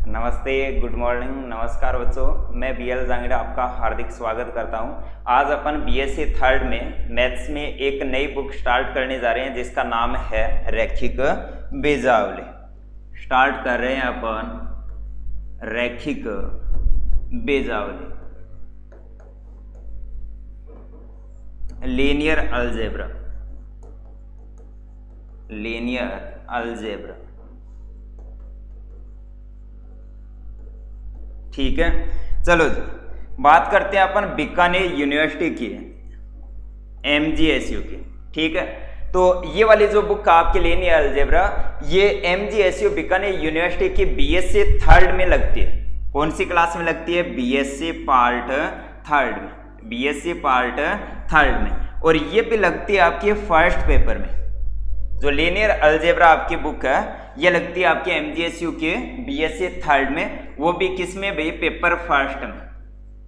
नमस्ते, good morning, नमस्कार बच्चों। मैं बीएल जांगड़ा आपका हार्दिक स्वागत करता हूं। आज अपन बीएससी थर्ड में मैथ्स में एक नई बुक स्टार्ट करने जा रहे हैं जिसका नाम है रैखिक बीजावली। स्टार्ट कर रहे हैं अपन रैखिक Bijawali, linear algebra, linear algebra. ठीक है, चलो जी बात करते हैं अपन बीकानेर यूनिवर्सिटी की, MGSU की। ठीक है, तो ये वाली जो बुक आपके लीनियर अलजेब्रा, ये MGSU बीकानेर यूनिवर्सिटी की बीएससी थर्ड में लगती है। कौन सी क्लास में लगती है? बीएससी पार्ट थर्ड में, बीएससी पार्ट थर्ड में। और ये भी लगती है आपके फर्स्ट पेपर में। जो लीनियर अलजेब्रा आपकी बुक है ये लगती है आपके MGSU के बीएससी थर्ड में, वो भी किस में भी? पेपर फर्स्ट में,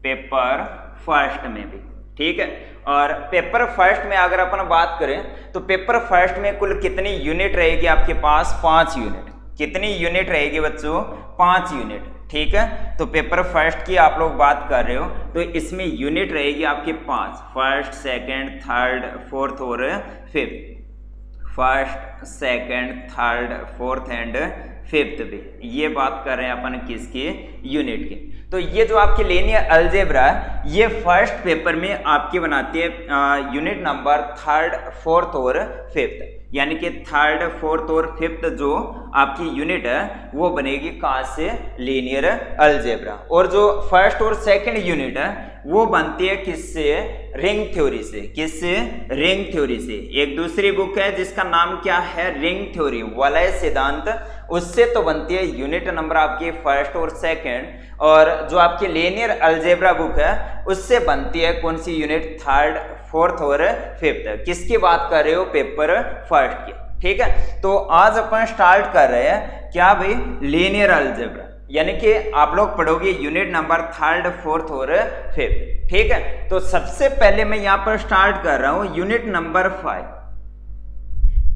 पेपर फर्स्ट में भी। ठीक है, और पेपर फर्स्ट में अगर अपन बात करें तो पेपर फर्स्ट में कुल कितनी यूनिट रहेगी आपके पास? 5 यूनिट। कितनी यूनिट रहेगी बच्चों? 5 यूनिट। ठीक है, तो पेपर फर्स्ट की आप लोग बात कर रहे हो तो इसमें यूनिट रहेगी आपके 5, फर्स्ट, सेकंड, थर्ड, फोर्थ और fifth. First, second, third, fourth and fifth भी। ये बात कर रहे हैं अपन किसकी? यूनिट की। तो ये जो आपकी लीनियर अलजेब्रा है ये फर्स्ट पेपर में आपकी बनाती है यूनिट नंबर थर्ड, फोर्थ और फिफ्थ, यानी कि थर्ड, फोर्थ और फिफ्थ जो आपकी यूनिट है वो बनेगी कहाँ से? Linear algebra. और जो फर्स्ट और सेकंड यूनिट है वो बनती है किससे? रिंग थ्योरी से। किससे? रिंग थ्योरी से। एक दूसरी बुक है जिसका नाम क्या है? रिंग थ्योरी, वलय सिद्धांत, उससे तो बनती है यूनिट नंबर आपकी फर्स्ट और सेकंड। और जो आपकी लीनियर अलजेब्रा बुक है उससे बनती है कौन सी यूनिट? थर्ड, फोर्थ और फिफ्थ। किसकी बात कर रहे हो? पेपर फर्स्ट की। ठीक है, तो आज अपन स्टार्ट कर रहे हैं क्या भाई? लीनियर अलजेब्रा, यानी कि आप लोग पढ़ोगे यूनिट नंबर थर्ड, फोर्थ और फिफ्थ। ठीक है, तो सबसे पहले मैं यहां पर स्टार्ट कर रहा हूं unit number 5।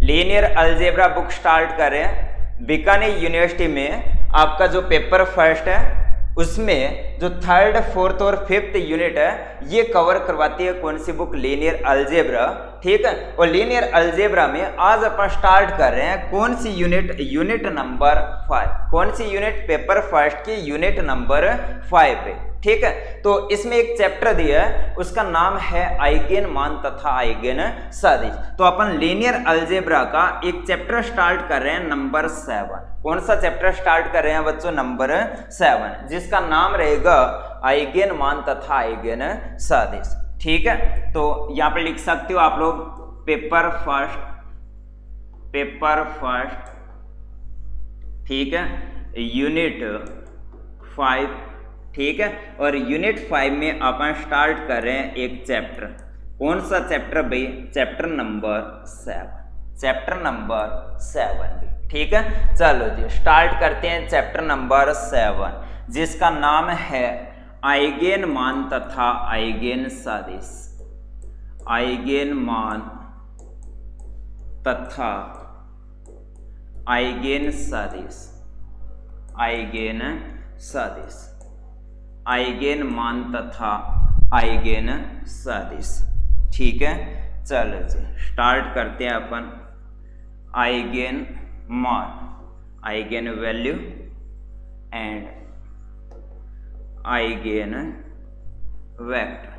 Linear algebra book start कर रहे हैं बीकानेर यूनिवर्सिटी में। आपका जो पेपर फर्स्ट है उसमें जो थर्ड, फोर्थ और फिफ्थ यूनिट है ये कवर करवाती है कौन सी बुक? Linear algebra. ठीक है, और लीनियर अलजेब्रा में आज अपन स्टार्ट कर रहे हैं कौन सी यूनिट? Unit number 5। कौन सी यूनिट? पेपर फर्स्ट की यूनिट नंबर 5 पे। ठीक है, तो इसमें एक चैप्टर दिया है उसका नाम है आइगेन मान तथा आइगेन सदिश। तो अपन लीनियर अलजेब्रा का एक चैप्टर स्टार्ट कर रहे हैं नंबर 7। कौन सा चैप्टर स्टार्ट कर रहे हैं बच्चों? नंबर 7, जिसका नाम रहेगा आइगेन मान तथा आइगेन सदिश। ठीक है, तो यहां पे लिख सकते हो आप लोग पेपर फर्स्ट, पेपर फर्स्ट। ठीक है, यूनिट 5। ठीक है, और यूनिट 5 में अपन स्टार्ट कर रहे हैं एक चैप्टर। कौन सा चैप्टर भाई? चैप्टर नंबर 7, चैप्टर नंबर 7 भी। ठीक है, चलो जी स्टार्ट करते हैं चैप्टर नंबर 7 जिसका नाम है आइगेन मान तथा आइगेन सदिश। आइगेन मान तथा आइगेन सदिश, आइगेन सदिश, आइगेन मान तथा आइगेन सदिश। ठीक है, चलो जी स्टार्ट करते हैं अपन आइगेन मान, eigen value and eigen vector,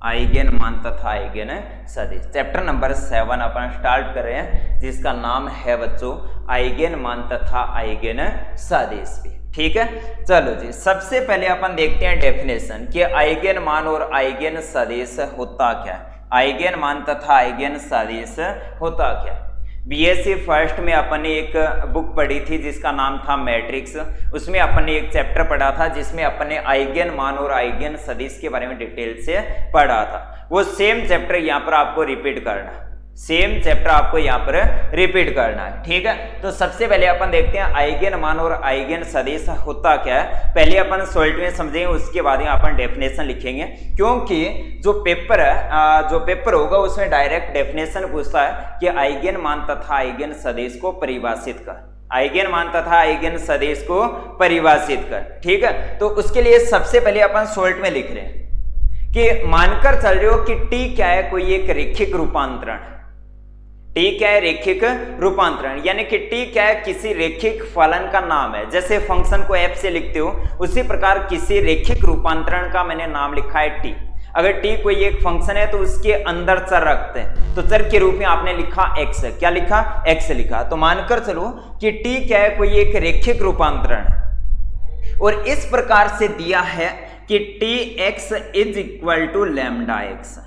eigen मान तथा आइगेन सदिश। चैप्टर नंबर 7 अपन स्टार्ट कर रहे हैं जिसका नाम है बच्चों आइगेन मान तथा आइगेन सदिश भी। ठीक है, चलो जी सबसे पहले अपन देखते हैं डेफिनेशन कि आइगेन मान और आइगेन सदिश होता क्या है। आइगेन मान तथा आइगेन सदिश होता क्या? बीएससी फर्स्ट में अपन ने एक बुक पढ़ी थी जिसका नाम था मैट्रिक्स। उसमें अपन ने एक चैप्टर पढ़ा था जिसमें अपन ने आइगेन मान और आइगेन सदिश के बारे में डिटेल से पढ़ा था। वो सेम चैप्टर यहाँ पर आपको रिपीट करना है, सेम चैप्टर आपको यहाँ पर रिपीट करना है। ठीक है, तो सबसे पहले अपन देखते हैं आइगेन मान और आइगेन सदिश होता क्या है। पहले अपन सॉल्ट में समझेंगे, उसके बाद में अपन डेफिनेशन लिखेंगे, क्योंकि जो पेपर है जो पेपर होगा उसमें डायरेक्ट डेफिनेशन पूछता है कि आइगेन मान तथा आइगेन सदिश को परिभाषित कर। आइगन मान तथा आइगन सदिश को परिभाषित कर। ठीक है, तो उसके लिए सबसे पहले अपन शॉर्ट में लिख रहे हैं कि मानकर चल रहे हो कि टी क्या है, कोई एक रैखिक रूपांतरण। टी क्या है, रैखिक रूपांतरण, यानी कि टी क्या है, किसी रैखिक फलन का नाम है। जैसे फंक्शन को एफ से लिखते हो उसी प्रकार किसी रैखिक रूपांतरण का मैंने नाम लिखा है टी। अगर टी कोई एक फंक्शन है तो उसके अंदर चर रखते हैं, तो चर के रूप में आपने लिखा एक्स, क्या लिखा, एक्स लिखा। तो मानकर चलो कि टी क्या है, कोई एक रैखिक रूपांतरण और इस प्रकार से दिया है कि T x is equal to lambda x.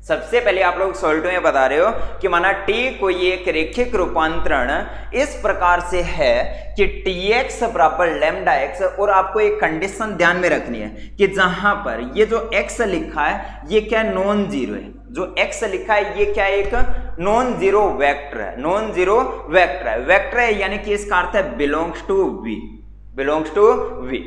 सबसे पहले आप लोग सॉल्ट में बता रहे हो कि माना टी कोई एक रैखिक रूपांतरण इस प्रकार से है कि टी एक्स बराबर लैम्डा एक्स, और आपको एक कंडीशन ध्यान में रखनी है कि जहां पर ये जो एक्स लिखा है ये क्या नॉन जीरो है, जो एक्स लिखा है ये क्या एक नॉन जीरो वेक्टर है, नॉन जीरो वेक्टर है, वेक्टर है यानी कि इसका अर्थ है belongs to V, belongs to V.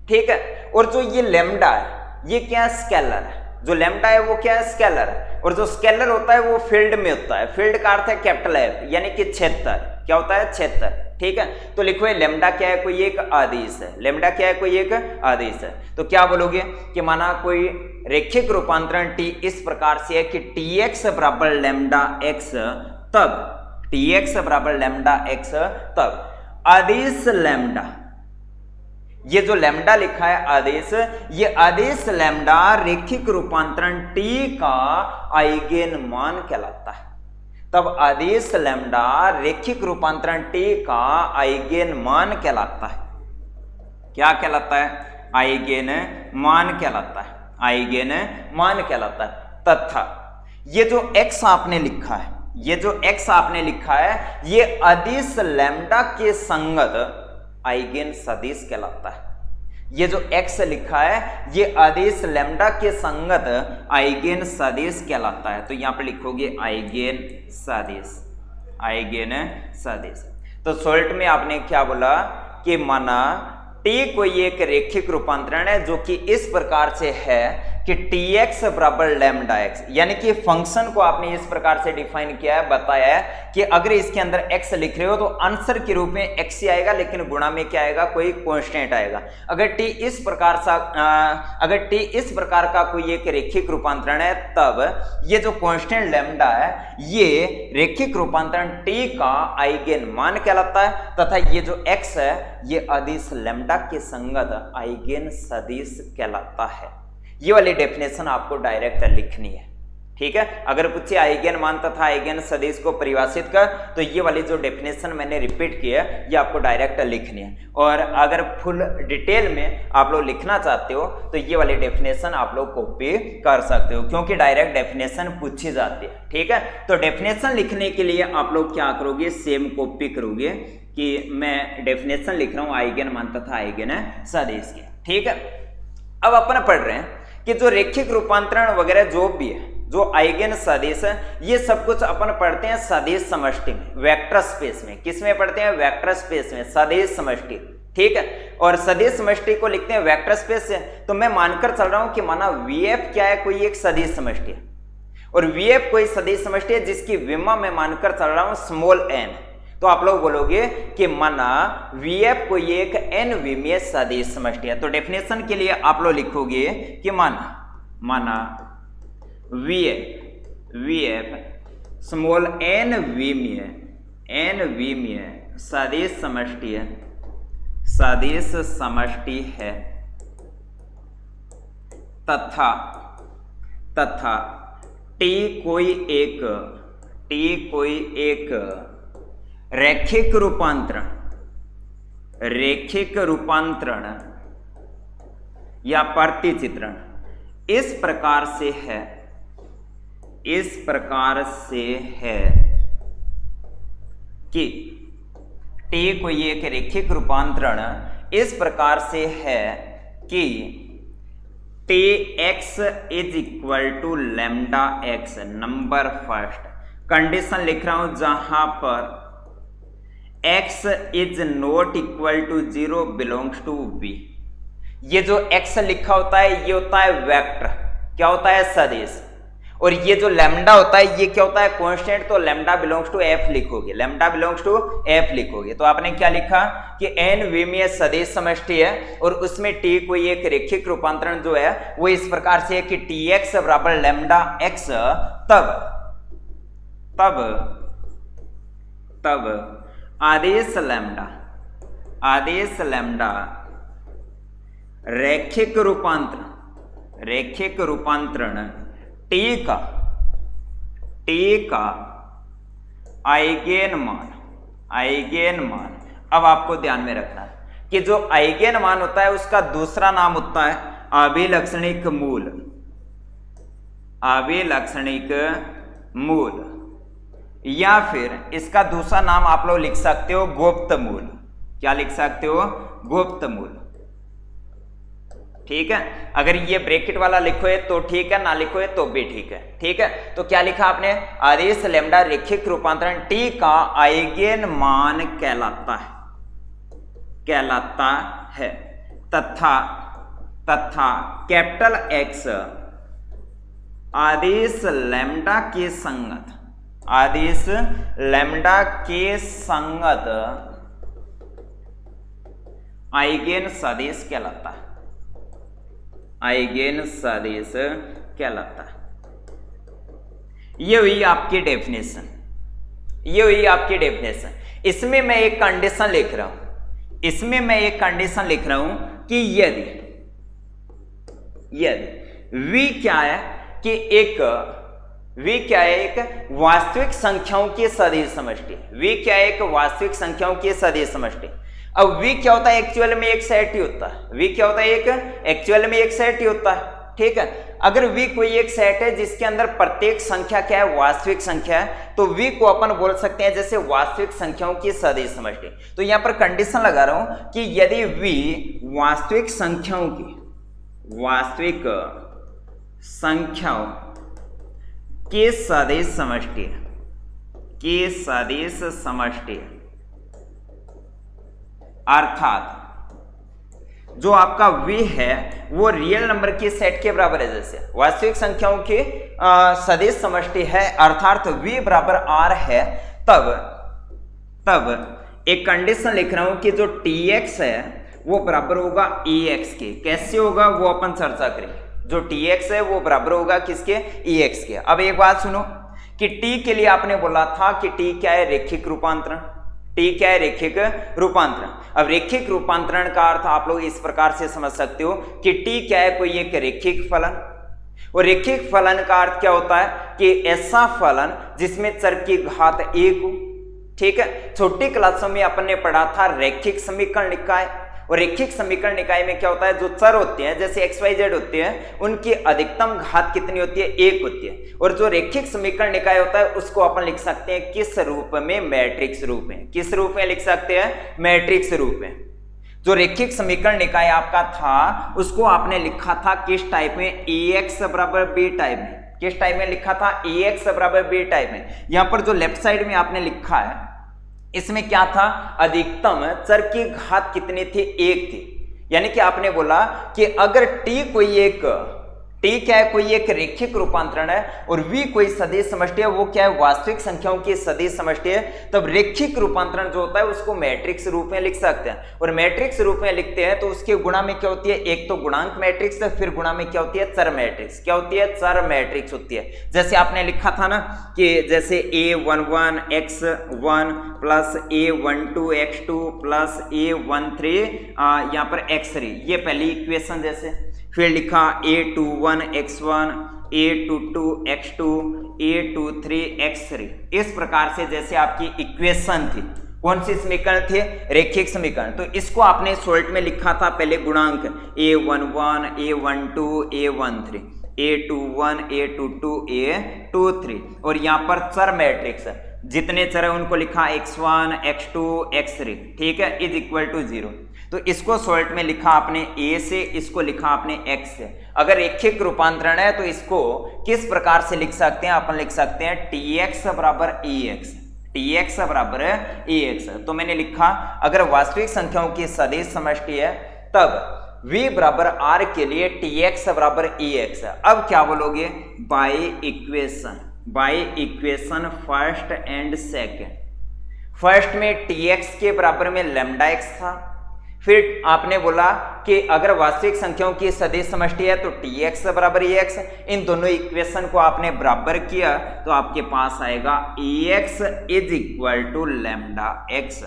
ठीक है, और जो ये लैम्डा है ये क्या स्केलर है, जो लैम्डा है वो क्या है, स्केलर है, और जो स्केलर होता है वो फील्ड में होता है। फील्ड का अर्थ है कैपिटल एफ यानी कि क्षेत्र, क्या होता है, क्षेत्र। ठीक है, तो लिखो लैम्डा क्या है, कोई एक आदेश है, लैम्डा क्या है, कोई एक आदेश है। तो क्या बोलोगे कि माना कोई रैखिक रूपांतरण टी इस प्रकार से है कि टी एक्स बराबर लैम्डा एक्स, तब टी एक्स बराबर लैम्डा एक्स, तब आदेश लैम्डा, ये जो लैम्डा लिखा है आदेश, ये आदेश लैम्डा रैखिक रूपांतरण टी का आइगेन मान कहलाता है। तब आदेश लैम्डा रैखिक रूपांतरण टी का आइगेन मान कहलाता है। क्या कहलाता है, आइगेन मान कहलाता है, आइगेन मान कहलाता है। तथा ये जो x आपने लिखा है, ये जो x आपने लिखा है ये आदेश लैम्डा के संगत आइगेन सदिश कहलाता है। ये जो x लिखा है ये आदेश लैम्डा के संगत आइगेन सदिश कहलाता है। तो यहां पे लिखोगे आइगेन सदिश, आइगेन सदिश। तो शॉर्ट में आपने क्या बोला कि माना टी कोई एक रैखिक रूपांतरण है जो कि इस प्रकार से है कि टी एक्स बराबर लैम्डा एक्स, यानी कि फंक्शन को आपने इस प्रकार से डिफाइन किया है, बताया है कि अगर इसके अंदर x लिख रहे हो तो आंसर के रूप में x ही आएगा, लेकिन गुणा में क्या आएगा, कोई कांस्टेंट आएगा। अगर t इस प्रकार सा अगर t इस प्रकार का कोई एक रैखिक रूपांतरण है तब ये जो कांस्टेंट लैम्डा है ये रैखिक रूपांतरण t का आइगेन मान कहलाता है, तथा ये जो x है ये आदेश लैम्डा के संगत आइगेन सदिश कहलाता है। ये वाली डेफिनेशन आपको डायरेक्ट लिखनी है। ठीक है, अगर पूछे आइगेन मान तथा आइगेन सदिश को परिभाषित कर, तो ये वाली जो डेफिनेशन मैंने रिपीट की है ये आपको डायरेक्ट लिखनी है। और अगर फुल डिटेल में आप लोग लिखना चाहते हो तो ये वाली डेफिनेशन आप लोग कॉपी कर सकते हो, क्योंकि डायरेक्ट डेफिनेशन पूछी जाती है। ठीक है, तो डेफिनेशन लिखने के लिए आप लोग क्या करोगे, सेम कॉपी करोगे कि मैं डेफिनेशन लिख रहा हूँ आइगेन मान तथा आइगेन सदिश की। ठीक है, अब अपन पढ़ रहे हैं कि जो रैखिक रूपांतरण वगैरह जो भी है, जो आइगेन सदिश है, ये सब कुछ अपन पढ़ते हैं सदिश समष्टि में, वेक्टर स्पेस में। किस में पढ़ते हैं, वेक्टर स्पेस में, सदिश समष्टि। ठीक है, और सदिश समष्टि को लिखते हैं वेक्टर स्पेस से। तो मैं मानकर चल रहा हूं कि माना VF क्या है, कोई एक सदिश समष्टि है, और VF कोई सदिश समष्टि है जिसकी विमा मैं मानकर चल रहा हूं स्मॉल n। तो आप लोग बोलोगे कि माना VF कोई एक n विमीय सदिश समष्टि है। तो डेफिनेशन के लिए आप लोग लिखोगे कि माना VF स्मॉल n विमीय सदिश समष्टि है, सदिश समष्टि है, तथा T कोई एक रैखिक रूपांतरण या प्रतिचित्रण इस प्रकार से है कि T कोई एक रैखिक रूपांतरण इस प्रकार से है कि Tx is equal to lambda x. Number first condition लिख रहा हूं जहां पर x is not equal to 0 belongs to v। ये जो x लिखा होता है ये होता है वेक्टर, क्या होता है, सदिश। और ये जो लैम्डा होता है ये क्या होता है, कांस्टेंट, तो लैम्डा बिलोंग्स टू एफ लिखोगे, लैम्डा बिलोंग्स टू एफ लिखोगे। तो आपने क्या लिखा कि एन विमीय सदिश समष्टि है और उसमें टी कोई एक रैखिक रूपांतरण जो है वो इस प्रकार से है कि टी एक्स बराबर लैम्डा एक्स, तब आदेश लैम्डा रैखिक रूपांतरण टी का आइगेन मान। अब आपको ध्यान में रखना है कि जो आइगेन मान होता है उसका दूसरा नाम होता है अभिलक्षणिक मूल, या फिर इसका दूसरा नाम आप लोग लिख सकते हो गुप्त मूल। क्या लिख सकते हो, गुप्त मूल। ठीक है, अगर ये ब्रैकेट वाला लिखो है तो ठीक है, ना लिखो है तो भी ठीक है। ठीक है, तो क्या लिखा आपने, आदेश लैम्डा रैखिक रूपांतरण टी का आइगेन मान कहलाता है तथा कैपिटल एक्स आदेश लैम्डा के संगत आइगेन सदिश कहलाता है, आइगेन सदिश कहलाता है। ये हुई आपकी डेफिनेशन, इसमें मैं एक कंडीशन लिख रहा हूं, कि यदि v क्या है कि एक वास्तविक संख्याओं की सदिश समष्टि। अब v क्या होता है, एक्चुअल में एक सेट ही होता है। ठीक है, अगर v कोई एक सेट है जिसके अंदर प्रत्येक संख्या क्या है, वास्तविक संख्या है, तो v को अपन बोल सकते हैं जैसे वास्तविक संख्याओं की सदिश समष्टि। तो यहां पर कंडीशन लगा रहा हूं कि यदि v वास्तविक संख्याओं की सदिश समष्टि है, अर्थात जो आपका v है वो रियल नंबर के सेट के बराबर है, जैसे वास्तविक संख्याओं की सदिश समष्टि है, अर्थात v बराबर r है, तब एक कंडीशन लिख रहा हूं कि जो tx है वो बराबर होगा ex के। कैसे होगा वो अपन चर्चा करेंगे। जो tx है वो बराबर होगा किसके, ex के। अब एक बात सुनो कि t के लिए आपने बोला था कि t क्या है, रैखिक रूपांतरण। अब रैखिक रूपांतरण का अर्थ आप लोग इस प्रकार से समझ सकते हो कि t क्या है, कोई एक रैखिक फलन, और रैखिक फलन का अर्थ क्या होता है कि ऐसा फलन जिसमें चर की घात 1 हो। ठीक है, छोटी क्लासों में अपन ने पढ़ा था रैखिक समीकरण निकाय, और रैखिक समीकरण निकाय में क्या होता है, जो चर होते हैं जैसे xyz होते हैं उनकी अधिकतम घात कितनी होती है, 1 होती है। और जो रैखिक समीकरण निकाय होता है उसको अपन लिख सकते हैं किस रूप में, मैट्रिक्स रूप में। किस रूप में लिख सकते हैं, मैट्रिक्स रूप में। जो रैखिक समीकरण निकाय आपका था उसको आपने लिखा था किस टाइप में, ax बराबर b टाइप में। किस टाइप में लिखा था, ax बराबर b टाइप में। यहां पर जो लेफ्ट साइड में आपने लिखा है इसमें क्या था, अधिकतम चर की घात कितनी थी, 1 थी। यानी कि आपने बोला कि अगर t क्या है, कोई एक रैखिक रूपांतरण है और v कोई सदिश समष्टि है, वो क्या है, वास्तविक संख्याओं की सदिश समष्टि है, तब रैखिक रूपांतरण जो होता है उसको मैट्रिक्स रूप में लिख सकते हैं। और मैट्रिक्स रूप में लिखते हैं तो उसके गुणा में क्या होती है, एक तो गुणांक मैट्रिक्स है, फिर गुणा में क्या होती है, चर मैट्रिक्स। क्या होती है, चर मैट्रिक्स होती है। जैसे आपने लिखा था ना कि जैसे a11 x1 plus a12 x2 plus a13 यहाँ पर x3, ये पहली इक्वेशन। जैसे फिर लिखा a21 x1 a22 x2 a23 x3। इस प्रकार से जैसे आपकी इक्वेशन थी, कौन सी समीकरण थे, रैखिक समीकरण। तो इसको आपने शॉर्ट में लिखा था पहले गुणांक a11 a12 a13 a21 a22 a23, और यहाँ पर चर मैट्रिक्स जितने चर है उनको लिखा x1 x2 x3। ठीक है, इज इक्वल टू 0। तो इसको शॉर्ट में लिखा आपने a से, इसको लिखा आपने x से। अगर रैखिक रूपांतरण है तो इसको किस प्रकार से लिख सकते हैं, अपन लिख सकते हैं tx बराबर ex, tx बराबर ex। तो मैंने लिखा अगर वास्तविक संख्याओं की सदिश समष्टि है तब v बराबर r के लिए tx बराबर ex। अब क्या बोलोगे, by equation first and second. First में tx के बराबर में लैम्डा x था, फिर आपने बोला कि अगर वास्तविक संख्याओं की सदिश समष्टि है तो tx बराबर ex। इन दोनों इक्वेशन को आपने बराबर किया तो आपके पास आएगा ex is equal to lambda x।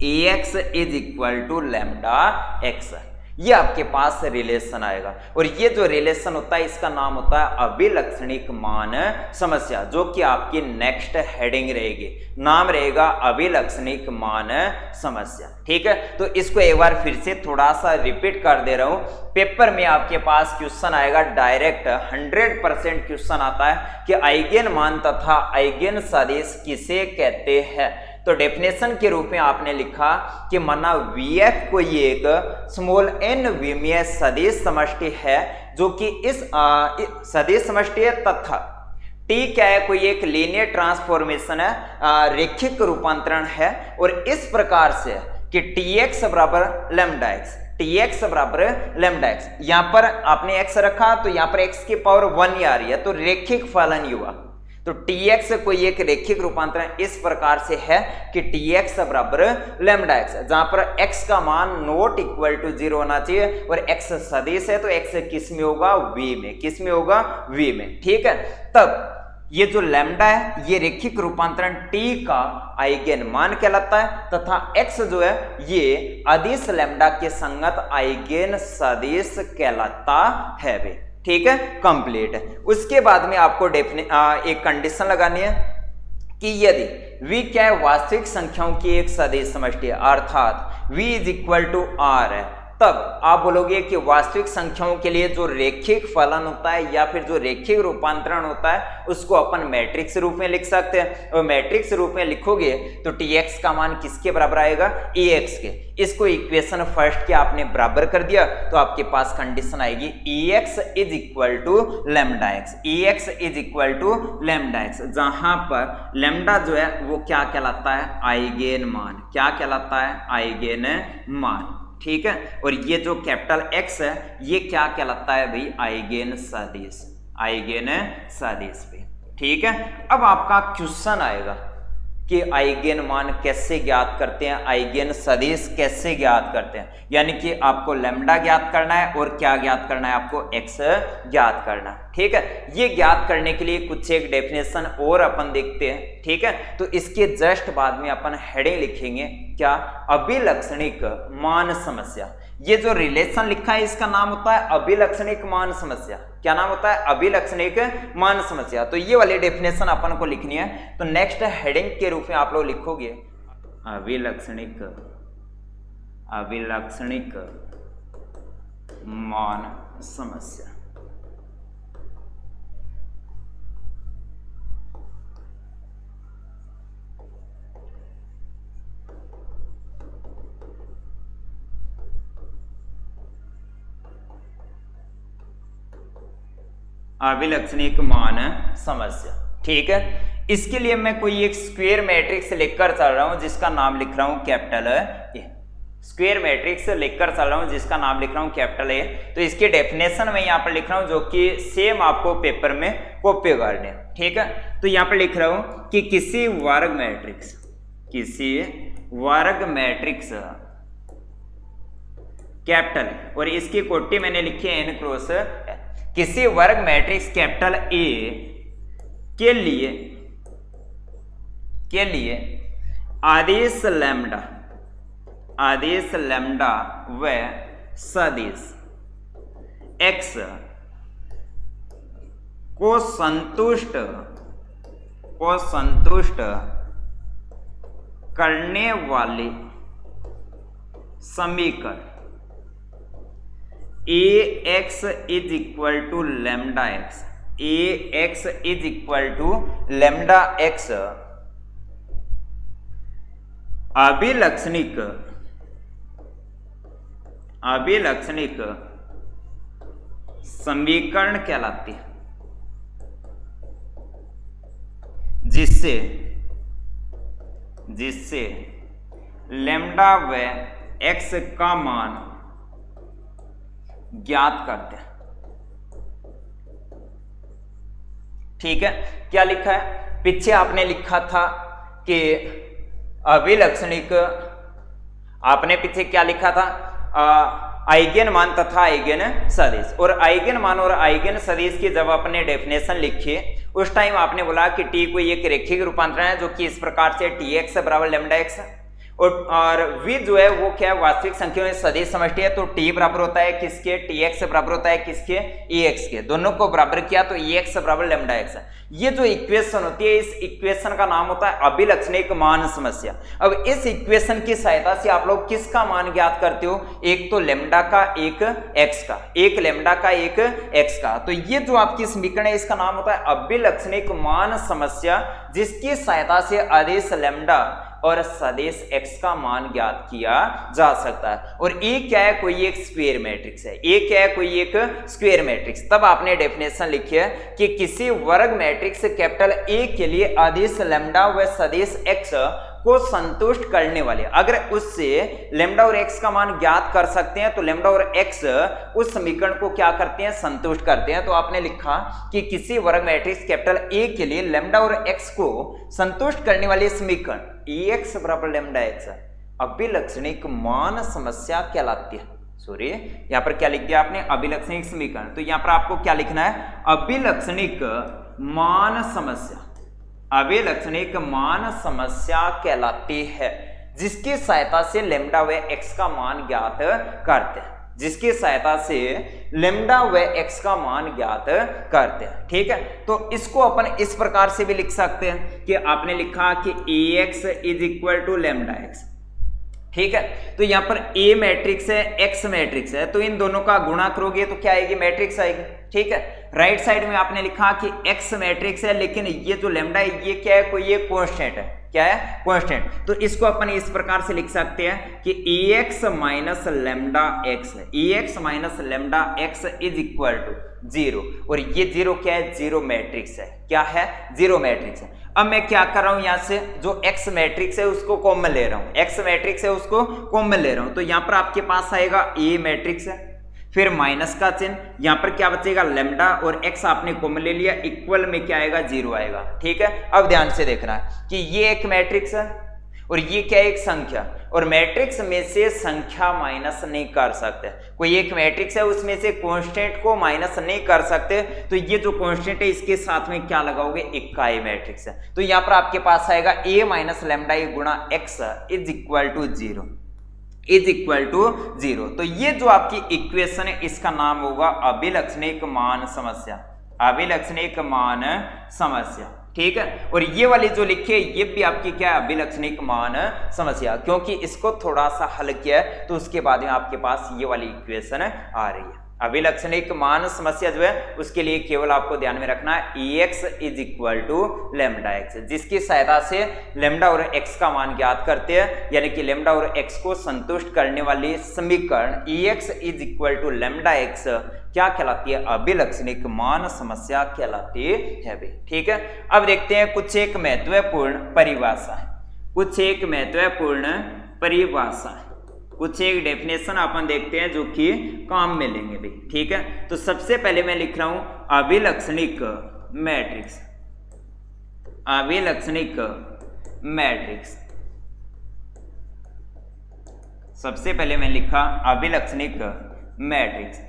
ax is equal to lambda x, ये आपके पास रिलेशन आएगा। और ये जो रिलेशन होता है इसका नाम होता है अभिलक्षणिक मान समस्या, जो कि आपकी नेक्स्ट हेडिंग रहेगी, नाम रहेगा अभिलक्षणिक मान समस्या। ठीक है, तो इसको एक बार फिर से थोड़ा सा रिपीट कर दे रहा हूं। पेपर में आपके पास क्वेश्चन आएगा डायरेक्ट 100% क्वेश्चन आता है कि आइगेन मान तथा आइगेन सदिश किसे कहते हैं। तो डेफिनेशन के रूप में आपने लिखा कि माना Vf कोई एक स्मॉल n विमीय सदिश समष्टि है, जो कि इस सदिश समष्टि है तथा T क्या है, कोई एक लीनियर ट्रांसफॉर्मेशन है, रेखिक रूपांतरण है। और इस प्रकार से कि Tx बराबर लैम्डा x, Tx बराबर लैम्डा x, यहां पर आपने x रखा तो यहां पर x की पावर 1 ही आ रही है, तो रेखिक फलन ही हुआ। तो Tx कोई एक रेखिक रूपांतरण इस प्रकार से है कि Tx बराबर लैम्डा x, जहां पर x का मान नॉट इक्वल टू 0 होना चाहिए और x सदिश है तो x किस में होगा, v में। किस में होगा, v में। ठीक है, तब ये जो लैम्डा है ये रेखिक रूपांतरण T का आइगेन मान कहलाता है तथा x जो है ये अदिश लैम्डा के संगत आइगेन सदिश कहलाता है वे। ठीक है, कंप्लीट है। उसके बाद में आपको एक कंडीशन लगानी है कि यदि v क्या है, वास्तविक संख्याओं की एक सदिश समष्टि है, अर्थात v is equal to r है, तब आप बोलोगे कि वास्तविक संख्याओं के लिए जो रेखिक फलन होता है या फिर जो रेखिक रूपांतरण होता है उसको अपन मैट्रिक्स रूप में लिख सकते हैं। और मैट्रिक्स रूप में लिखोगे तो Tx का मान किसके बराबर आएगा, Ax के। इसको इक्वेशन फर्स्ट के आपने बराबर कर दिया तो आपके पास कंडीशन आएगी Ex is equal to lambda x, Ex is equal to lambda x, जहां पर लैम्डा जो है वो क्या कहलाता है, आइगेन मान। क्या कहलाता है, आइगेन मान। ठीक है, और ये जो कैपिटल X है ये क्या कहलाता है भाई, आइगेन सदिश, आइगेन सदिश पे। ठीक है, अब आपका क्वेश्चन आएगा कि आइगेन मान कैसे ज्ञात करते हैं, आइगेन सदिश कैसे ज्ञात करते हैं, यानी कि आपको लैम्डा ज्ञात करना है और क्या ज्ञात करना है, आपको x ज्ञात करना है। ठीक है, ये ज्ञात करने के लिए कुछ एक डेफिनेशन और अपन देखते हैं। ठीक है, तो इसके जस्ट बाद में अपन हेडिंग लिखेंगे क्या, अभिलक्षणिक मान समस्या। ये जो रिलेशन लिखा है इसका नाम होता है अभिलक्षणिक मान समस्या। क्या नाम होता है, अभिलक्षणिक मान समस्या। तो ये वाली डेफिनेशन अपन को लिखनी है, तो नेक्स्ट हेडिंग के रूप में आप लोग लिखोगे अभिलक्षणिक मान समस्या। अभिलक्षणिक मान समस्या। ठीक है, इसके लिए मैं कोई एक स्क्वायर मैट्रिक्स लेकर चल रहा हूं जिसका नाम लिख रहा हूं कैपिटल ए। स्क्वायर मैट्रिक्स लेकर चल रहा हूं जिसका नाम लिख रहा हूं कैपिटल ए। तो इसकी डेफिनेशन मैं यहां पर लिख रहा हूं जो कि सेम आपको पेपर में कॉपी करने। ठीक है, तो यहां पर लिख रहा हूं कि किसी वर्ग मैट्रिक्स कैपिटल, और इसकी कोटि मैंने लिखी है n क्रॉस, किसी वर्ग मैट्रिक्स कैपिटल ए के लिए आदेश लैम्डा व सदिश x को संतुष्ट करने वाले समीकरण Ax is equal to lambda x, Ax is equal to lambda x अभिलक्षणिक समीकरण कहलाती है, जिससे लैम्डा व x का मान ज्ञात करते हैं। ठीक है, क्या लिखा है पीछे आपने लिखा था कि अभिलक्षणिक, आपने पीछे क्या लिखा था, आइगन मान तथा आइगन सदिश, और आइगन मान और आइगन सदिश की जब आपने डेफिनेशन लिखी उस टाइम आपने बोला कि टी कोई एक रेखिक रूपांतरण है जो कि इस प्रकार से टी एक्स बराबर लेमडा एक्स, और v जो है वो क्या है वास्तविक संख्याओं में सदिश समष्टि है, तो t बराबर होता है किसके, tx बराबर होता है किसके, ex के, दोनों को बराबर किया तो ex बराबर लेमडा x। ये जो इक्वेशन होती है इस इक्वेशन का नाम होता है अभिलक्षणिक मान समस्या। अब इस इक्वेशन की सहायता से आप लोग किसका मान ज्ञात करते हो, एक तो लेमडा का, एक x का, एक लेमडा का, एक x का, तो ये जो आपकी समीकरण है इसका नाम होता है अभिलक्षणिक मान समस्या, जिसकी सहायता से आदेश लेमडा और सदिश x का मान ज्ञात किया जा सकता है। और ए क्या है, कोई एक स्क्वायर मैट्रिक्स है, ए क्या है, कोई एक स्क्वायर मैट्रिक्स। तब आपने डेफिनेशन लिखी है कि किसी वर्ग मैट्रिक्स कैपिटल ए के लिए आदेश लेमडा व सदिश x को संतुष्ट करने वाले, अगर उससे लेमडा और x का मान ज्ञात कर सकते हैं तो लेमडा और x उस समीकरण को क्या करते हैं, संतुष्ट करते हैं। तो आपने लिखा कि किसी वर्ग मैट्रिक्स कैपिटल A के लिए लेमडा और x को संतुष्ट करने वाले समीकरण Ax बराबर लेमडा x अभिलक्षणिक मान समस्या कहलाती है। सॉरी, यहाँ पर क्या लिख दिया आपने, अभिलक्षणिक समीकरण, तो यहाँ पर आपको क्या लिखना है, अभिलक्षणिक मान समस्या, अभिलक्षणिक मान समस्या कहलाती है, जिसकी सहायता से लेमडा व x का मान ज्ञात करते हैं, जिसकी सहायता से लेमडा व x का मान ज्ञात करते हैं। ठीक है, तो इसको अपन इस प्रकार से भी लिख सकते हैं कि आपने लिखा कि ax is equal to lambda x। ठीक है, तो यहां पर A मैट्रिक्स है, X मैट्रिक्स है, तो इन दोनों का गुणा करोगे तो क्या आएगी, मैट्रिक्स आएगी। ठीक है, राइट साइड में आपने लिखा कि X मैट्रिक्स है, लेकिन ये जो लेमडा है ये क्या है, कोई ये कांस्टेंट है, क्या है, कांस्टेंट। तो इसको अपन इस प्रकार से लिख सकते हैं कि Ax minus lambda x, Ax minus lambda x is equal to 0, और ये 0 क्या है, जीरो मैट्रिक्स है, क्या है, जीरो मैट्रिक्स है। अब मैं क्या कर रहा हूं, यहां से जो x मैट्रिक्स है उसको कॉमन ले रहा हूं, x मैट्रिक्स है उसको कॉमन ले रहा हूं, तो यहां पर आपके पास आएगा A मैट्रिक्स है, फिर माइनस का चिन्ह, यहां पर क्या बचेगा, लेमडा, और x आपने कॉमन ले लिया, इक्वल में क्या आएगा, 0 आएगा। ठीक है, अब ध्यान से देखना है कि ये एक मैट्रिक्स है और ये क्या है, एक संख्या, और मैट्रिक्स में से संख्या माइनस नहीं कर सकते, कोई एक मैट्रिक्स है उसमें से कांस्टेंट को माइनस नहीं कर सकते, तो ये जो कांस्टेंट है इसके साथ में क्या लगाओगे, इकाई मैट्रिक्स है, तो यहां पर आपके पास आएगा A माइनस लेमडा ए गुणा x is equal to 0, is equal to 0। तो ये जो आपकी इक्वेशन है इसका नाम होगा अभिलक्षणिक मान समस्या, अभिलक्षणिक मान समस्या। ठीक है, और ये वाली जो लिखी है ये भी आपकी क्या है, अभिलक्षणिक मान समस्या, क्योंकि इसको थोड़ा सा हल किया है तो उसके बाद में आपके पास ये वाली इक्वेशन आ रही है। अभिलक्षणिक मान समस्या जो है उसके लिए केवल आपको ध्यान में रखना है Ax is equal to lambda x, जिसकी सहायता से लेमडा और x का मान ज्ञात करते हैं, यानी कि लेमडा और x को संतुष्ट करने वाली समीकरण Ax is equal to lambda x क्या कहलाती है, अभिलक्षणिक मान समस्या कहलाती है भी। ठीक है, अब देखते हैं कुछ एक महत्वपूर्ण परिभाषा है, कुछ एक महत्वपूर्ण परिभाषा है, कुछ एक डेफिनेशन अपन देखते हैं जो कि काम में लेंगे भी। ठीक है, तो सबसे पहले मैं लिख रहा हूं अभिलक्षणिक मैट्रिक्स, अभिलक्षणिक मैट्रिक्स, सबसे पहले मैं लिखा अभिलक्षणिक मैट्रिक्स,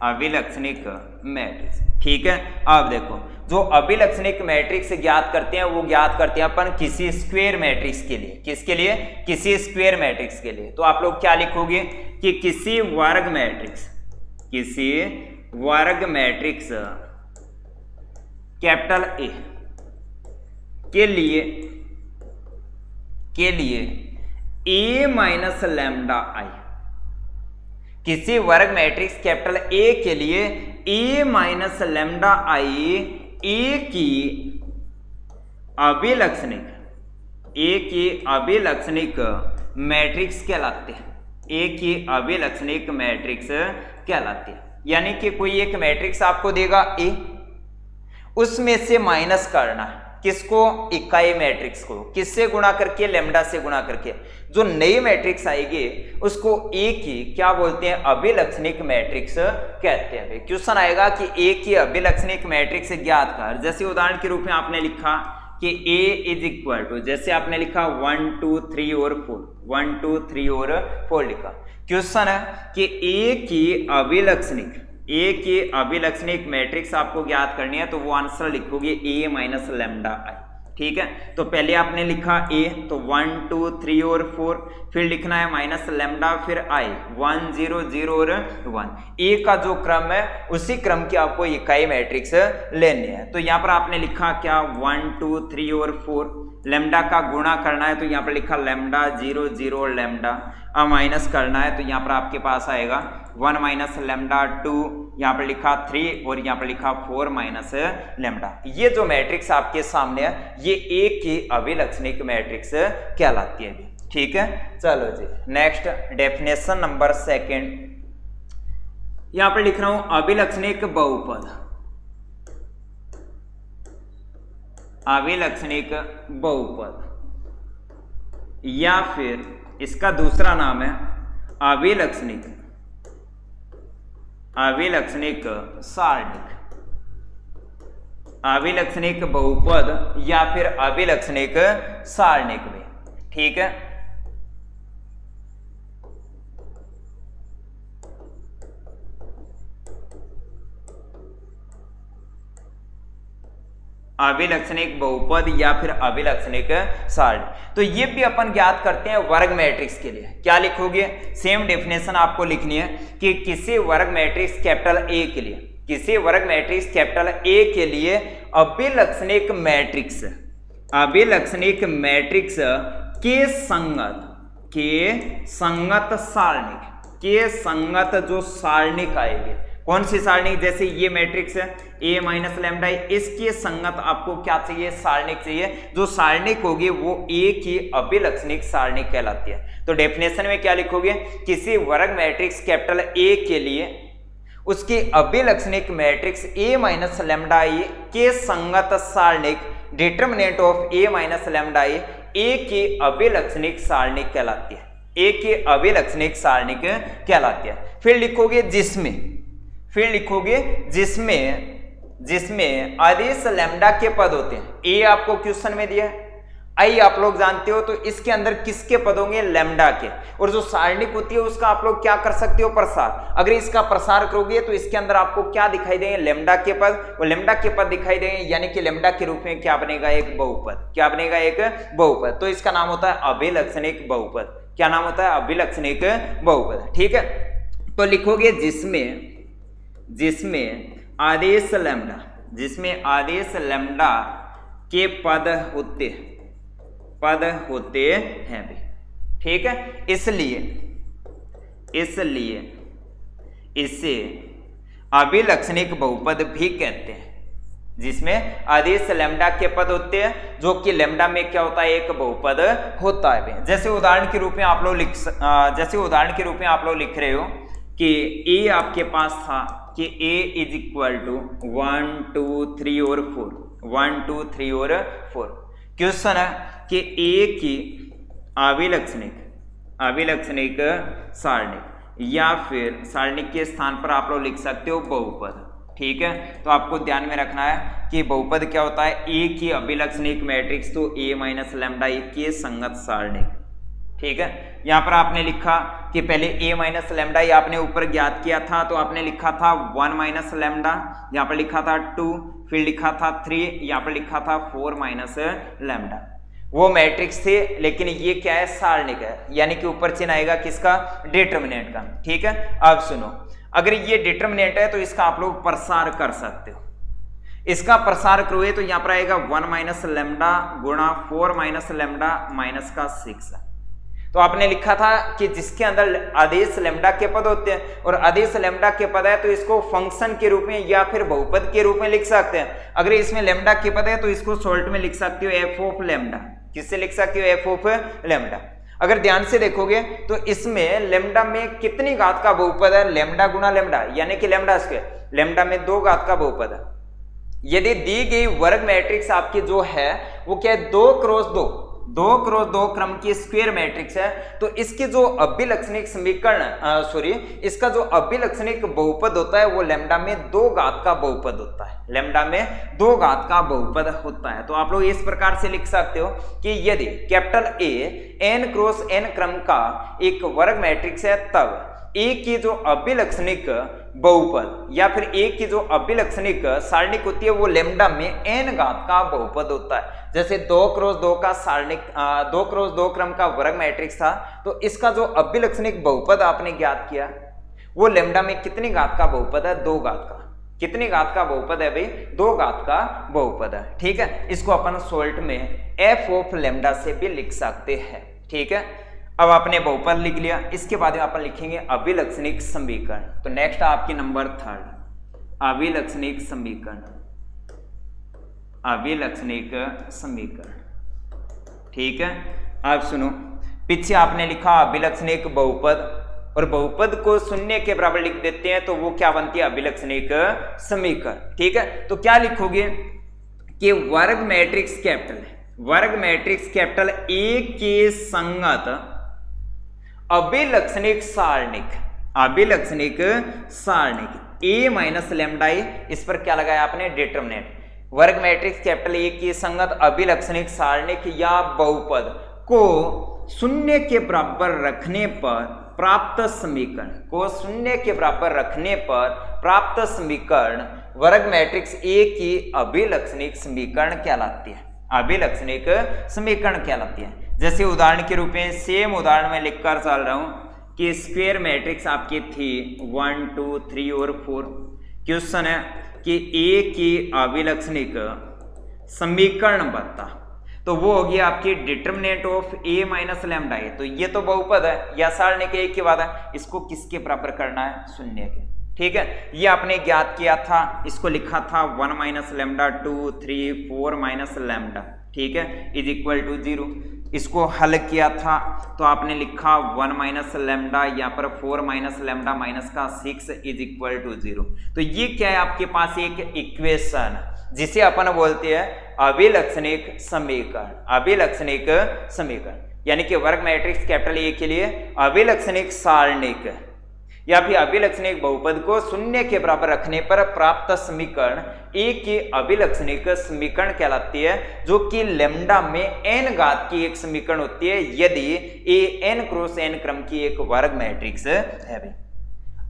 अभिलक्षणिक मैट्रिक्स। ठीक है, अब देखो जो अभिलक्षणिक मैट्रिक्स ज्ञात करते हैं वो ज्ञात करते हैं अपन किसी स्क्वायर मैट्रिक्स के लिए, किसके लिए, किसी स्क्वायर मैट्रिक्स के लिए। तो आप लोग क्या लिखोगे कि किसी वर्ग मैट्रिक्स, किसी वर्ग मैट्रिक्स कैपिटल ए के लिए ए माइनस लैम्डा आई, किसी वर्ग मैट्रिक्स कैपिटल ए के लिए ए माइनस लैम्डा आई ए की अभिलक्षणिक, ए की अभिलक्षणिक मैट्रिक्स कहलाते हैं, ए की अभिलक्षणिक मैट्रिक्स कहलाती है। यानी कि कोई एक मैट्रिक्स आपको देगा ए, उसमें से माइनस करना है, किसको? इकाई मैट्रिक्स को। किससे गुणा करके? लैम्डा से गुणा करके। जो नई मैट्रिक्स आएगी उसको ए की क्या बोलते हैं? अभिलक्षणिक मैट्रिक्स कहते हैं। क्वेश्चन आएगा कि ए की अभिलक्षणिक मैट्रिक्स ज्ञात कर। जैसे उदाहरण के रूप में आपने लिखा कि A इज इक्वल टू, जैसे आपने लिखा 1 2 3 और 4, 1 2 3 और 4 लिखा। क्वेश्चन है कि A की अभिलक्षणिक मैट्रिक्स आपको ज्ञात करनी है, तो वो आंसर लिखोगे A माइनस लैम्डा आई। ठीक है, तो पहले आपने लिखा A, तो 1 2 3 और 4, फिर लिखना है माइनस लैम्डा, फिर I 1 0 0 और 1। A का जो क्रम है उसी क्रम की आपको इकाई मैट्रिक्स लेनी है। तो यहाँ पर आपने लिखा क्या? 1 2 3 और 4। लैम्डा का गुणा करना है तो यहाँ पर लिखा लैम्डा 0 0 और लैम्डा। अब माइनस करना है तो यहाँ पर आपके पास आएगा 1 माइनस लैम्डा 2, यहाँ पर लिखा 3 और यहाँ पर लिखा 4 माइनस लैम्डा। ये जो मैट्रिक्स आपके सामने है ये ए की अभिलक्षणिक मैट्रिक्स कहलाती है। ठीक है, चलो जी नेक्स्ट डेफिनेशन नंबर 2 यहाँ पर लिख रहा हूं अभिलक्षणिक बहुपद। अभिलक्षणिक बहुपद या फिर इसका दूसरा नाम है अभिलक्षणिक सारणिक। अभिलक्षणिक बहुपद या फिर अभिलक्षणिक सारणिक में। ठीक है, अभिलक्षणिक बहुपद या फिर अभिलक्षणिक सारणी। तो ये भी अपन ज्ञात करते हैं वर्ग मैट्रिक्स के लिए। क्या लिखोगे? सेम डेफिनेशन आपको लिखनी है कि किसी वर्ग मैट्रिक्स कैपिटल ए के लिए, किसी वर्ग मैट्रिक्स कैपिटल ए के लिए अभिलक्षणिक मैट्रिक्स के संगत सारणिक, के संगत जो सारणिक आएंगे। कौन सी सारणी? जैसे ये मैट्रिक्स है A माइनस लैम्डा, इसके संगत आपको क्या चाहिए? सारणिक चाहिए। जो सारणिक होगी वो A की अभिलक्षणिक सारणिक कहलाती है। तो डेफिनेशन में क्या लिखोगे? किसी वर्ग मैट्रिक्स कैपिटल A के लिए उसकी अभिलक्षणिक matrix A minus lambda I के संगत सारणिक determinant of A minus lambda I A की अभिलक्षणिक सारणिक कहलाती है। A की अभिलक्षणिक सारणिक कहलाती है। फिर लिखोगे जिसमें आदेश लैम्डा के पद होते हैं। ए आपको क्वेश्चन में दिया है, आई आप लोग जानते हो, तो इसके अंदर किसके पद होंगे? लैम्डा के। और जो सारणिक होती है उसका आप लोग क्या कर सकते हो? प्रसार। अगर इसका प्रसार करोगे तो इसके अंदर आपको क्या दिखाई देंगे? लैम्डा के पद, और लैम्डा के पद दिखाई देंगे, यानी कि लैम्डा के रूप में क्या बनेगा? एक बहुपद। क्या बनेगा? एक बहुपद। तो इसका नाम होता है अभिलक्षणिक बहुपद। क्या नाम होता है? अभिलक्षणिक बहुपद। ठीक है, तो लिखोगे जिसमें आदेश लैम्डा के पद होते हैं भी। ठीक है, इसलिए इसे अभिलक्षणिक बहुपद भी कहते हैं, जिसमें आदेश लैम्डा के पद होते हैं, जो कि लैम्डा में क्या होता है? एक बहुपद होता है। जैसे उदाहरण के रूप में आप लोग लिख रहे हो कि ए आपके पास था कि A इज इक्वल टू 1 2 3 और 4, 1 2 3 और 4। क्वेश्चन है कि A की अभिलक्षणिक सारणिक या फिर सारणिक के स्थान पर आप लोग लिख सकते हो बहुपद। ठीक है, तो आपको ध्यान में रखना है कि बहुपद क्या होता है? A की अभिलक्षणिक मैट्रिक्स तो A माइनस लैम्डा के संगत सारणिक। ठीक है, यहां पर आपने लिखा कि पहले A माइनस लैम्डा आपने ऊपर ज्ञात किया था, तो आपने लिखा था 1 माइनस लैम्डा, यहाँ पर लिखा था 2, फिर लिखा था 3, यहाँ पर लिखा था 4 माइनस लैम्डा। वो मैट्रिक्स थे, लेकिन ये क्या है? सारणिक है, यानी कि ऊपर चिन्ह आएगा किसका? डिटर्मिनेंट का। ठीक है, अब सुनो, अगर ये डिटर्मिनेंट है तो इसका आप लोग प्रसार कर सकते हो। इसका प्रसार करोगे तो यहाँ पर आएगा 1 माइनस लैम्डा गुणा 4 माइनस लैम्डा माइनस का 6। तो आपने लिखा था कि जिसके अंदर आदेश लैम्डा के पद होते हैं, और आदेश लैम्डा के पद है तो इसको फंक्शन के रूप में या फिर बहुपद के रूप में लिख सकते हैं। अगर इसमें लैम्डा के पद है तो इसको शॉर्ट में लिख सकते हो एफ ऑफ लैम्डा। किससे लिख सकते हो? F of lambda. अगर ध्यान से देखोगे तो इसमें लैम्डा में कितनी घात का बहुपद है? लैम्डा गुणा लैम्डा, यानी कि लैम्डा स्क्वायर। लैम्डा में 2 घात का बहुपद है, यदि दी गई वर्ग मैट्रिक्स आपकी जो है वो क्या है 2 क्रॉस 2 क्रम की स्क्वायर मैट्रिक्स है, तो इसकी जो अभिलक्षणिक समीकरण इसका जो अभिलक्षणिक बहुपद होता है वो लैम्डा में 2 घात का बहुपद होता है, लैम्डा में 2 घात का बहुपद होता है। तो आप लोग इस प्रकार से लिख सकते हो कि यदि capital A n cross n क्रम का एक वर्ग मैट्रिक्स है तब ए की जो अभिलक्षणिक बहुपद या फिर ए की जो अभिलक्षणिक सारणिक होती है वो लैम्डा में n घात का बहुपद होता है। जैसे 2 क्रॉस 2 का सारणिक 2 क्रॉस 2 क्रम का वर्ग मैट्रिक्स था, तो इसका जो अभिलक्षणिक बहुपद आपने ज्ञात किया वो लैम्डा में कितनी घात का बहुपद है 2 घात का। कितनी घात का बहुपद है भाई 2 घात का बहुपद है। ठीक है, इसको अपन सोल्ट में f ऑफ लैम्डा से भी लिख सकते हैं। ठीक है, अब आपने बहुपद लिख लिया, इसके बाद में अपन लिखेंगे अभिलक्षणिक समीकरण। तो नेक्स्ट आपकी नंबर 3 अभिलक्षणिक समीकरण, अभिलक्षणिक समीकरण। ठीक है, आप सुनो, पीछे आपने लिखा अभिलक्षणिक बहुपद और बहुपद को शून्य के बराबर लिख देते हैं तो वो क्या बनती है अभिलक्षणिक समीकरण। ठीक है, तो क्या लिखोगे कि वर्ग मैट्रिक्स कैपिटल ए के संगत अभिलक्षणिक सारणिक ए माइनस लैम्डा ए, इस पर क्या लगाया आपने डिटरमिनेंट। वर्ग मैट्रिक्स कैपिटल ए की संगत अभिलक्षणिक सारणिक या बहुपद को शून्य के बराबर रखने पर प्राप्त समीकरण वर्ग मैट्रिक्स ए की अभिलक्षणिक समीकरण कहलाती है, अभिलक्षणिक समीकरण कहलाती है। जैसे उदाहरण के रूप में सेम उदाहरण में लिखकर चल रहा हूं कि स्क्वायर मैट्रिक्स आपकी थी 1 2 3 और 4। क्वेश्चन है कि ए की अभिलक्षणिक समीकरण बता, तो वो होगी आपकी determinant of A minus lambda A. तो ये तो बहुपद है या सारणिक एक के बाद है, इसको किसके बराबर करना है शून्य के। ठीक है, ये आपने ज्ञात किया था, इसको लिखा था 1 माइनस लैम्डा 2 3 4 माइनस लैम्डा, ठीक है, इज इक्वल टू 0। इसको हल किया था तो आपने लिखा 1 माइनस लैम्डा, यहाँ पर 4 माइनस लैम्डा माइनस का 6 इज इक्वल टू 0। तो ये क्या है आपके पास एक इक्वेशन जिसे अपन बोलते हैं अभिलक्षणिक समीकरण, यानी कि वर्ग मैट्रिक्स कैपिटल ए के लिए अभिलक्षणिक सारणिक या फिर अभिलक्षणिक बहुपद को शून्य के बराबर रखने पर प्राप्त समीकरण ए की अभिलक्षणिक समीकरण कहलाती है, जो कि लैम्डा में n घात की एक समीकरण होती है यदि ए n क्रॉस n क्रम की एक वर्ग मैट्रिक्स है।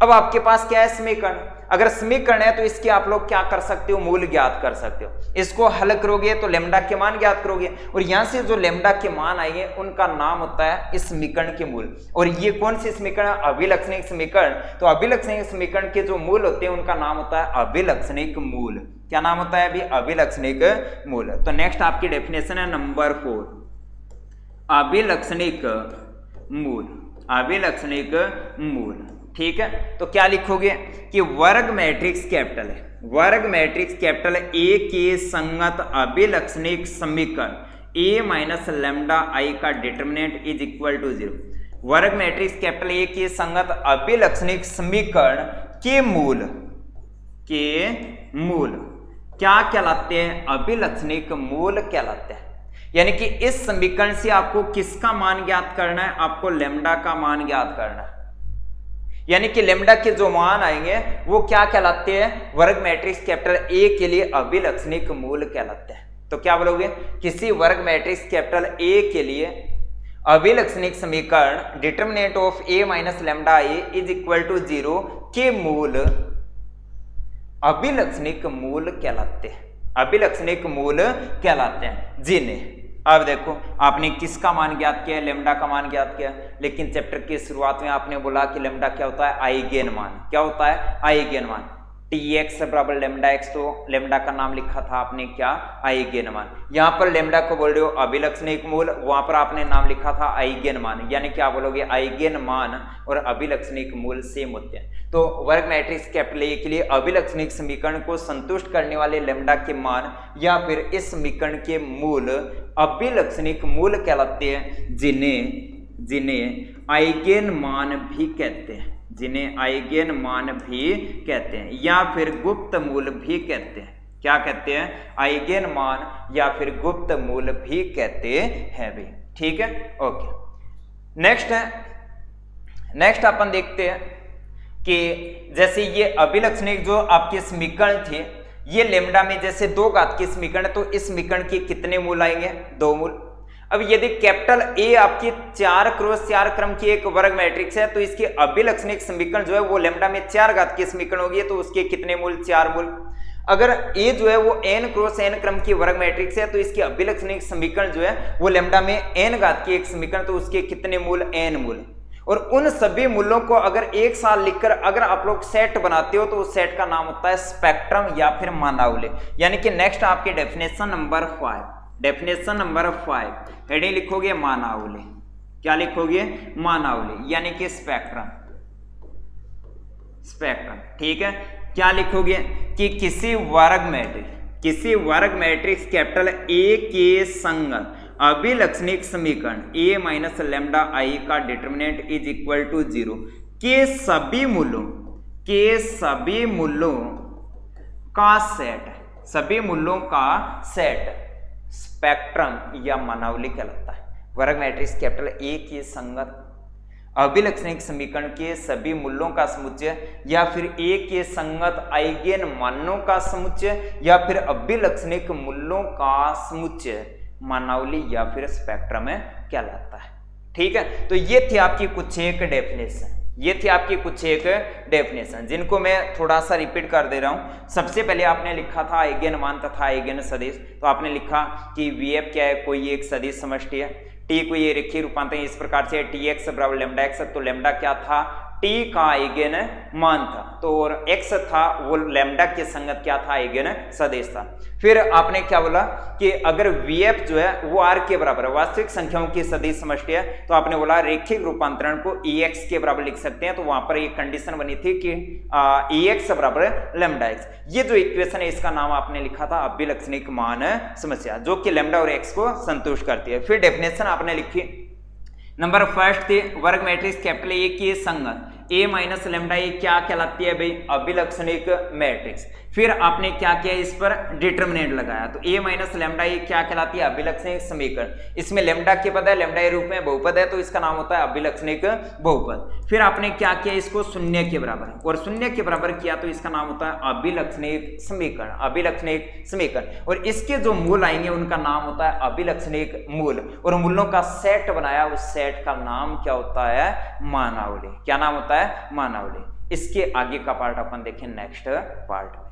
अब आपके पास क्या है समीकरण, अगर समीकरण है तो इसके आप लोग क्या कर सकते हो मूल ज्ञात कर सकते हो। इसको हल करोगे तो लैम्डा के मान ज्ञात करोगे और यहां से जो लैम्डा के मान आएंगे उनका नाम होता है इस समीकरण के मूल। और ये कौन सी समीकरण है अभिलक्षणिक समीकरण, तो अभिलक्षणिक समीकरण के जो मूल होते हैं उनका नाम होता है अभिलक्षणिक मूल। क्या नाम होता है अभी अभिलक्षणिक मूल। तो नेक्स्ट आपकी डेफिनेशन है नंबर 4 अभिलक्षणिक मूल। ठीक है, तो क्या लिखोगे कि वर्ग मैट्रिक्स कैपिटल ए के संगत अभिलक्षणिक समीकरण ए माइनस लैम्डा आई का डिटरमिनेंट इज इक्वल टू 0। वर्ग मैट्रिक्स कैपिटल ए के संगत अभिलक्षणिक समीकरण के मूल क्या कहलाते हैं अभिलक्षणिक मूल कहलाते हैं। यानी कि इस समीकरण से आपको किसका मान ज्ञात करना है, आपको लैम्डा का मान ज्ञात करना है। यानी कि लैम्डा के जो मान आएंगे वो क्या कहलाते हैं वर्ग मैट्रिक्स कैपिटल ए के लिए अभिलक्षणिक मूल कहलाते हैं। तो क्या बोलोगे किसी वर्ग मैट्रिक्स कैपिटल ए के लिए अभिलक्षणिक समीकरण determinant of A minus lambda A is equal to 0 के मूल अभिलक्षणिक मूल कहलाते हैं जिन्हें अब देखो आपने किसका मान ज्ञात किया, लैम्डा का मान ज्ञात किया, लेकिन चैप्टर की शुरुआत में आपने बोला कि लैम्डा क्या होता है आइगेन मान। क्या होता है आइगेन मान, Tx बराबर लैम्डा x, तो लैम्डा का नाम लिखा था आपने क्या आइगेन मान। यहाँ पर लैम्डा को बोल रहे हो अभिलक्षणिक मूल, वहां पर आपने नाम लिखा था आइगेन मान। यानी क्या बोलोगे आइगेन मान और अभिलक्षणिक मूल सेम होते हैं। तो वर्ग मैट्रिक्स कैपिटल ए के लिए अभिलक्षणिक समीकरण को संतुष्ट करने वाले लैम्डा के मान या फिर इस समीकरण के मूल अभिलक्षणिक मूल कहलाते हैं, जिन्हें आइगेन मान भी कहते हैं, या फिर गुप्त मूल भी कहते हैं। क्या कहते हैं, आइगन मान या फिर गुप्त मूल भी कहते हैं भाई। ठीक है, ओके। नेक्स्ट अपन देखते हैं कि जैसे ये अभिलक्षणिक जो आपके समीकरण थे, ये लेमडा में जैसे 2 घात के समीकरण, तो इस समीकरण के कितने मूल आएंगे, 2 मूल। अब यदि कैपिटल ए आपकी 4x4 क्रम की एक वर्ग मैट्रिक्स है, तो इसके अभिलक्षणिक समीकरण जो है वो लेमडा में 4 घात के समीकरण होगी, तो उसके कितने मूल, 4 मूल। अगर ए जो है वो n×n क्रम की वर्ग मैट्रिक्स है, तो इसके अभिलक्षणिक समीकरण जो है वो लेमडा में n घात की एक समीकरण, तो उसके कितने मूल, n मूल। और उन सभी मूलों को अगर एक साथ लिखकर अगर आप लोग सेट बनाते हो, तो उस सेट का नाम होता है स्पेक्ट्रम या फिर मानावली। यानी कि नेक्स्ट आपके डेफिनेशन नंबर 5 हेडिंग लिखोगे मानावली। क्या लिखोगे, मानावली, यानी कि स्पेक्ट्रम। ठीक है, क्या लिखोगे कि किसी वर्ग मैट्रिक्स कैपिटल ए के संगत अभिलक्षणिक समीकरण a माइनस लैम्डा आई का डिटर्मिनेंट इज इक्वल टू 0 के सभी मूलों का सेट स्पेक्ट्रम या मानावली कहलाता है। वर्ग मैट्रिक्स कैपिटल ए के संगत अभिलक्षणिक समीकरण के सभी मूल्यों का समुच्चय या फिर ए के संगत आइगन मानों का समुच्चय या फिर अभिलक्षणिक मूल्यों का समुच्चय मानावली या फिर स्पेक्ट्रम कहलाता है। ठीक है, तो ये थी आपकी कुछ एक डेफिनेशन, जिनको मैं थोड़ा सा रिपीट कर दे रहा हूं। सबसे पहले आपने लिखा था आइगन मान तथा आइगन सदिश, तो आपने लिखा कि वीएफ क्या है, कोई एक सदिश समष्टि है। टी को ये रेखीय रूपांतर इस प्रकार से टी एक्स बराबर लैम्डा एक्स, तो लैम्डा क्या था, टी का आइगन मान था, तो और एक्स था वो लैम्डा के संगत क्या था, आइगन सदिश था। फिर आपने क्या बोला कि अगर वीएफ जो है वो आर के बराबर वास्तविक संख्याओं की सदिश समष्टि है, तो आपने बोला रैखिक रूपांतरण को ई एक्स के बराबर लिख सकते हैं। तो वहां पर एक कंडीशन बनी थी कि ई एक्स बराबर लैम्डा एक्स। ये जो इक्वेशन है इसका नाम आपने लिखा था अभिलक्षणिक मान समस्या, जो कि लैम्डा और एक्स को संतुष्ट करती है। फिर डेफिनेशन आपने लिखी नंबर फर्स्ट थी वर्ग मैट्रिक्स कैपिटल ए के संगत ए माइनस लैम्डा ए क्या कहलाती है भाई, अभिलक्षणिक मैट्रिक्स। फिर आपने क्या किया, इस पर डिटर्मिनेंट लगाया, तो ए माइनस लैम्डा ए क्या कहलाती है, अभिलक्षणिक समीकरण। इसमें लैम्डा के पद है, लैम्डा ए रूप में बहुपद है, तो इसका नाम होता है अभिलक्षणिक बहुपद। फिर आपने क्या किया, इसको शून्य के बराबर, और शून्य के बराबर किया तो इसका नाम होता है अभिलक्षणिक समीकरण। और इसके जो मूल आएंगे उनका नाम होता है अभिलक्षणिक मूल, और मूलों का सेट बनाया, उस सेट का नाम क्या होता है, मानावली। क्या नाम होता है, मानावली। इसके आगे का पार्ट अपन देखें नेक्स्ट पार्ट।